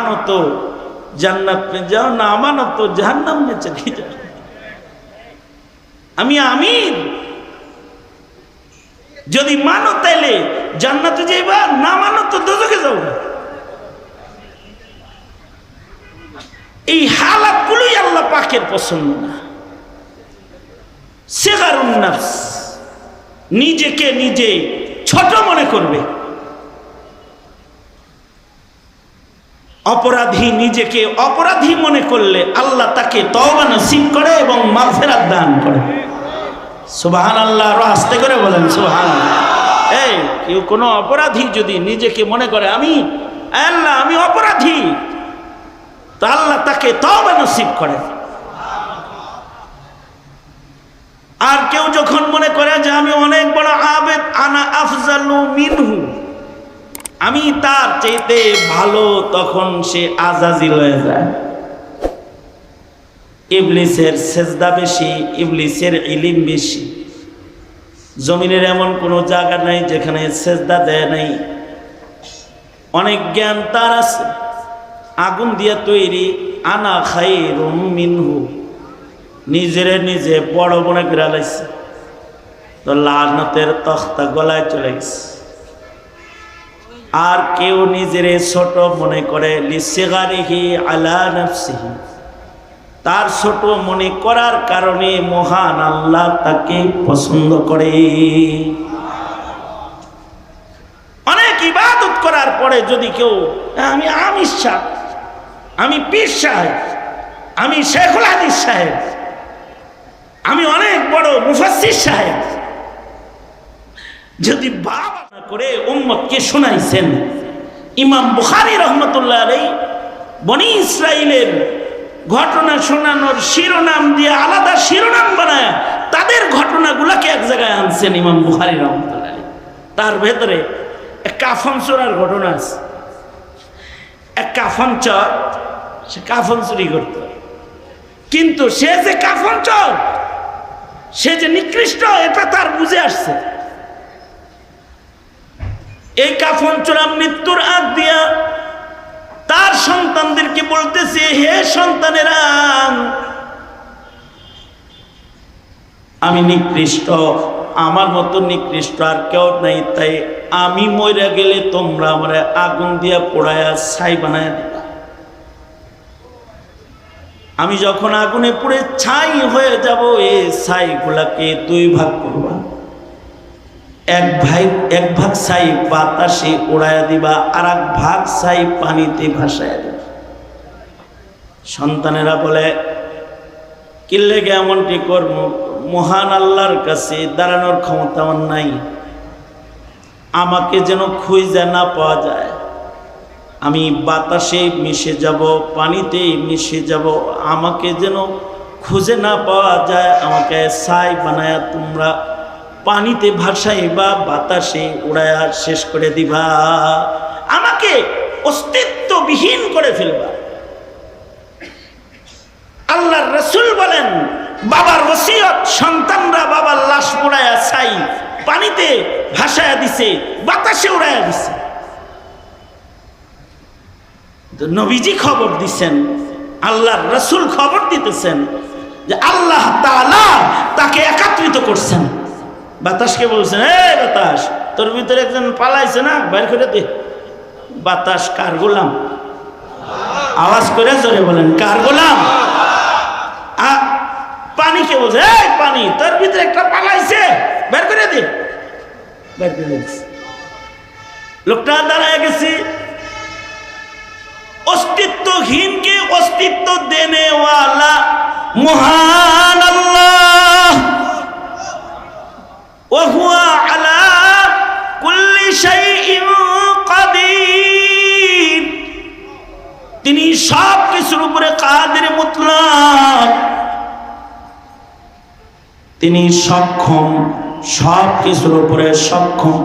मानो तो जन्नत में जाओ, ना मानो तो जहन्नम में चली जाओ। আমি আমিন। যদি মানো তাইলে জান্নাতে যাইবা, না মানো তো দোজখে যাওয়া। এই হালাতগুলোই আল্লাহ পাকের পছন্দ না। সিগারুন নাফস, নিজেকে নিজে ছোট মনে করবে। অপরাধী নিজেকে অপরাধী মনে করলে আল্লাহ তাকে তওবা নসিব করে এবং মাগফিরাত দান করে। সুবহানাল্লাহ, আরো আস্তে করে বলেন সুবহানাল্লাহ। এই কেউ কোনো অপরাধী যদি নিজেকে মনে করে আমি আল্লাহ আমি অপরাধী, তো আল্লাহ তাকে তওবা নসিব করে। আর কেউ যখন মনে করে যে আমি অনেক বড় আবেদ, আনা আফজালু মিনহু, আমি তার চাইতে ভালো, তখন সে আজাজিল হয়ে যায়। ইবলিসের সেজদা বেশি, ইবলিসের ইলম বেশি। জমিনের এমন কোনো জায়গা নাই যেখানে সেজদা দেয় নাই। অনেক জ্ঞান তার আছে, আগুন দিয়ে তৈরি। আনা খায়রুম মিনহু, নিজের নিজে বড় মনে করে লাইছে, তো লানতের তখতা গলায় চলে গেছে। আর কেউ নিজেরে ছোট মনে করে, লিসিগারিহি আলা নাফসিহি, তার ছোট মনে করার কারণে মহান আল্লাহ তাকে পছন্দ করে। অনেক ইবাদত করার পরে যদি কেউ আমি আমির সাহেব, আমি পীর সাহেব, আমি শেখুল হাদিস সাহেব, আমি অনেক বড় মুফাসসির সাহেব, যদি বাবা না করে উম্মতকে শোনাইছেন। ইমাম বুখারী রাহমাতুল্লাহ আলাইহি বনি ইসরাইলের ঘটনা শোনানোর শিরোনাম দিয়ে আলাদা শিরোনাম বানায় তাদের ঘটনাগুলোকে এক জায়গায় আনছেন ইমাম বুখারী রাহমাতুল্লাহ আলাইহি। তার ভেতরে এক কাফন চোরার ঘটনা আছে। এক কাফন চোর, সে কাফন চুরি করত, কিন্তু সে যে কাফন চোর, সে যে নিকৃষ্ট, এটা তার বুঝে আসছে। এই কাফন চোরা মৃত্যুর আগ দিয়া তার সন্তানদেরকে বলতেছে, হে সন্তানেরা, আমি নিকৃষ্ট, আমার মতো নিকৃষ্ট আর কেউ নাই, তাই আমি মরে গেলে তোমরা আমার আগুন দিয়া পোড়ায়া ছাই বানায় দিবা। আমি যখন আগুনে পুড়ে ছাই হয়ে যাব, এই ছাইগুলাকে দুই ভাগ করবা। এক ভাগ ছাই বাতাসে উড়াইয়া দিবা, আর এক ভাগ ছাই পানিতে ভাসাইয়া দিবা। সন্তানেরা বলে, কি লেগে এমনটি করব? মহান আল্লাহর কাছে দাঁড়ানোর ক্ষমতা আমার নাই, আমাকে যেন খুঁজে না পাওয়া যায়। আমি বাতাসে মিশে যাব, পানিতে মিশে যাব, আমাকে যেন খুঁজে না পাওয়া যায়। আমাকে ছাই বানায়া তোমরা পানিতে ভাসাইবা, বাতাসে উড়াইয়া শেষ করে দিবা, আমাকে অস্তিত্ববিহীন করে ফেলবা। আল্লাহর রাসূল বলেন, বাবার ওসিয়ত, সন্তানরা বাবার লাশ পোড়ায়া ছাই পানিতে ভাসায়া দিছে, বাতাসে উড়াইয়া দিছে। নবীজি খবর দিচ্ছেন, আল্লাহর রাসূল খবর দিতেছেন যে আল্লাহ তাআলা তাকে একত্রিত করছেন। বাতাসকে বলছেন, হে বাতাস, তোর ভিতরে একজন পালাইছে না, বাইর করে দে। বাতাস কার গোলাম? আওয়াজ করে জোরে বলেন, কার গোলাম? পানিকে বলছে, এই পানি, তোর ভিতরে একটা পালাইছে, বের করে দে। বের করে দিচ্ছে। লোকটা দাঁড়ায় গেছে। अस्तित्वहीन के अस्तित्व देने वाला महान अल्लाह व हुवा अला कुल्ली शैइन कदीर তিনি সব কিছুর উপরে কাদির মুতলাক তিনি সক্ষম সব কিছুর উপরে সক্ষম